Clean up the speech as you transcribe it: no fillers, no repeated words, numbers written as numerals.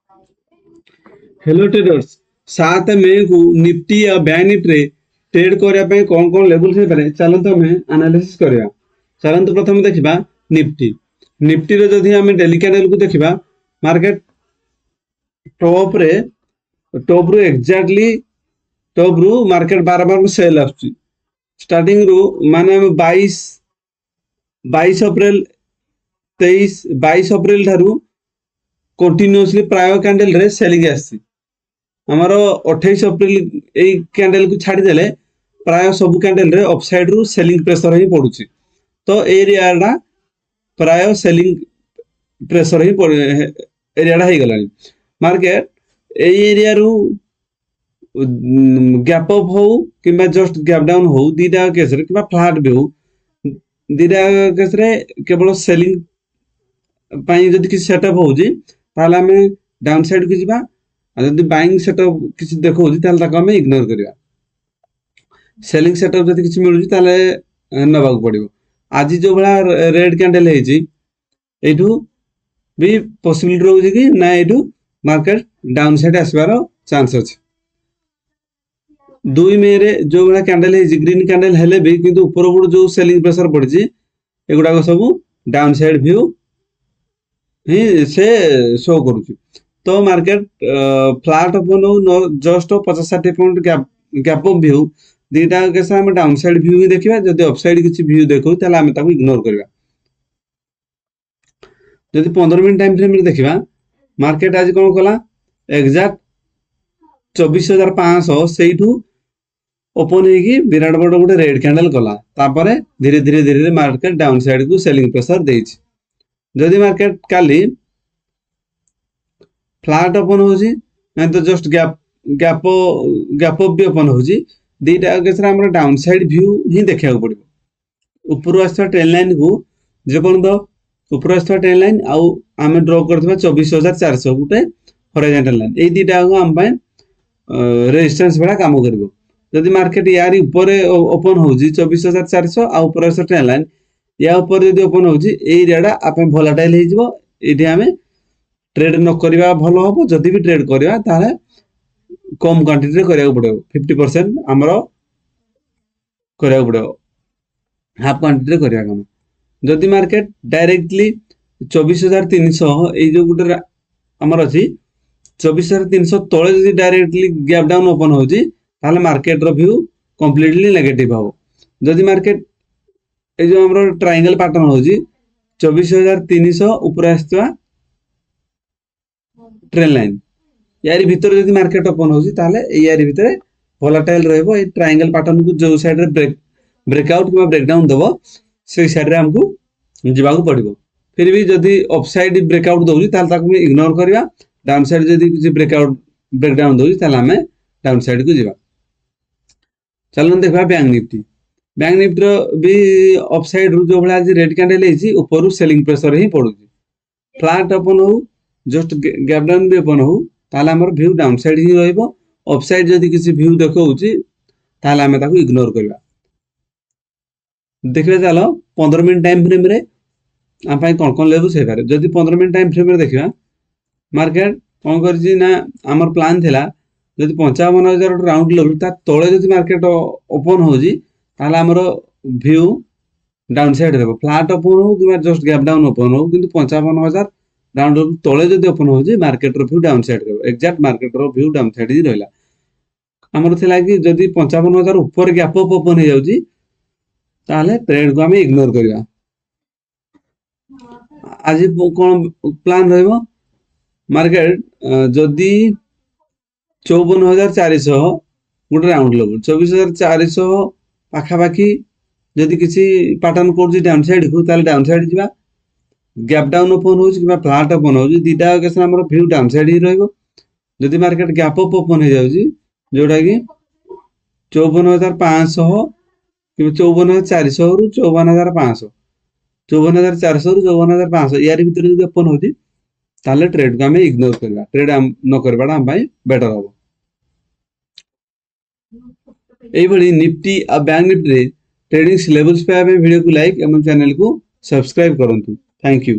Hello traders 7 मई को Nifty या bank Nifty रे ट्रेड करने कौन कौन लेवल से पारे चलते आम एनालिसिस करवा। चलते प्रथम देखा निफ्टी निफ्टी रे जदि आम डेली कैंडल को देखा मार्केट टॉप रे टॉप रू एक्जाक्टली टॉप रू मार्केट बार बार सेल आसुची स्टार्टिंग रू माने 22 अप्रैल 22 अप्रैल ठारू कंटिन्यूअसली प्राय कैंडल रे सेलिंग आसी आमर 28 अप्रैल यही कैंडल को छाड़देले प्राय सब कैंडल रे अपसाइड रु सेलिंग प्रेशर ही पड़ुची। तो एरिया प्राय सेलिंग प्रेशर ही एरिया हो गला मार्केट ए एरिया रु गैप अप हो कि जस्ट गैप डाउन हो दीटा केस रे कि फ्लैट भी हो दीटा केस रे केवल सेलिंग पाई जदि किसी सेटअप होउची ताले हमें डाउन साइड को जिबा जदि बाइंग सेटअप किसी देखौची ताले ताको हमें इग्नोर करिया। सेलिंग सेटअप जदि किसी मिलुची ताले नबाक पड़िबो। आज जो भला रेड कैंडल हेची एठू भी पॉसिबिलिटी रहउची कि ना एठू मार्केट डाउन साइड आसबार चांस अछि। 2 मई रे जो भला कैंडल हेची ग्रीन कैंडल हेले भी किंतु ऊपर ऊपर जो सेलिंग प्रेशर पड़िची एगुडा को सब डाउन साइड व्यू ही से शो करूची। तो मार्केट फ्लैट ओपन हो just 50-60 point gap up view दीटा केस हम डाउन साइड व्यू ही देखिबा जदि अपसाइड किछि व्यू देखौ ताले हम ताको इग्नोर करबा। जदि 15 मिनिट टाइम फ्रेम रे देखिबा मार्केट आज कोन कला एग्जैक्ट 24500 सेइठू ओपन हेगी विराट बड़ गोटे रेड कैंडल कला तापरे धीरे धीरे धीरे मार्केट डाउन साइड को सेलिंग प्रेशर देछि। जदि मार्केट काली फ्लैट ओपन होजी नहीं तो जस्ट गैप अप भी ओपन होजी दीटा केस रे हमर डाउन साइड व्यू ही देखिया पड़िबो। ऊपर आस्था ट्रेंड लाइन को जे कोन दो ऊपर आस्था ट्रेंड लाइन आउ आमे ड्रॉ करथबा 24400 गुटे हॉरिजॉन्टल लाइन ए दीटा को हम पाए रेजिस्टेंस बडा काम करबो। जदि मार्केट यारी ऊपर ओपन होजी 24400 आ ऊपर आस्था ट्रेंड लाइन या ऊपर जदि ओपन होजी ए एरियाडा आपे वोलेटाइल हे जिवो एठी हमें ट्रेड न करबा भलो हो जदि भी ट्रेड करबा ताले कम क्वांटिटी रे करिया पड़ो 50% हमरो करिया पड़ो हाफ क्वांटिटी रे करिया काम। जदि मार्केट डायरेक्टली 24300 ए जो गुटे हमर अछि 24300 तळे जदि डायरेक्टली गैप डाउन ओपन होजी ताले मार्केट रो व्यू कंप्लीटली नेगेटिव हो। जदि मार्केट ए जो हमरो ट्रायंगल पैटर्न होजी 24300 ऊपर आस्तवा ट्रेंड लाइन यारी भीतर जदि मार्केट ओपन होजी ताले यारी भीतर वोलेटाइल रहबो ए ट्रायंगल पैटर्न को जो साइड रे ब्रेकआउट किबा ब्रेकडाउन देबो से साइड रे हमको जिबाको पड़िबो। फिर भी जदि अपसाइड ब्रेकआउट दोजी ताले ताको इग्नोर करिया डाउन साइड जदि किछि ब्रेकआउट ब्रेकडाउन दोजी ताले हमें डाउन साइड को जिबा। चलन देखबा बैंक निफ्टी रो भी अपसाइड रु जो भला रेड कैंडल हेछि ऊपर रु सेलिंग प्रेशर ही पड़ुची फ्लैट ओपन हो जस्ट गैप डाउन भी ओपन हो ताले हमर व्यू डाउन साइड ही रहइबो। अपसाइड जदि किछि व्यू देखौची ताले हमें ताको इग्नोर करबा। देखबे चलो 15 मिनिट टाइम फ्रेम रे हम पाई कोन लेवल से पारे। जदि 15 मिनिट टाइम फ्रेम रे देखिबा मार्केट कोन करजी ना हमर प्लान थिला जदि 55000 राउंड लेवल ता तळे जदि मार्केट ओपन होजी ताले हमर व्यू डाउन साइड रहबो। फ्लैट ओपन हो कि जस्ट गैप डाउन ओपन हो किंतु 55000 राउंड तळे जदि ओपन होजी मार्केट रो व्यू डाउन साइड रहबो। एग्जैक्ट मार्केट रो व्यू डाउन साइड ही रहला। हमर थिला कि जदि 55000 ऊपर गैप अप ओपन हे जाउजी ताले ट्रेड को हमें इग्नोर करिया। आज कोन प्लान रहबो मार्केट जदि 54400 गुटे राउंड लेवल 24400 पाखा पाखी जदि किसी पैटर्न करजी डाउन साइड को ताले डाउन साइड जिबा। गैप डाउन ओपन होजी कि फ्लैट ओपन होजी दीटा केस हमर व्यू डाउन साइड ही रहइबो। जदि मार्केट गैप अप ओपन हे जाउजी जोटा कि 54500 कि 54400 रु 54500 54400 रु 54500 यारी भीतर जदि ओपन होजी ताले ट्रेड को हमें इग्नोर करबा। ट्रेड न करबाडा हम भाई बेटर हो। एई भली निफ्टी आ बैंक निफ्टी रे ट्रेडिंग लेवल्स पे वीडियो को लाइक एवं चैनल को सब्सक्राइब करंतु। Thank you.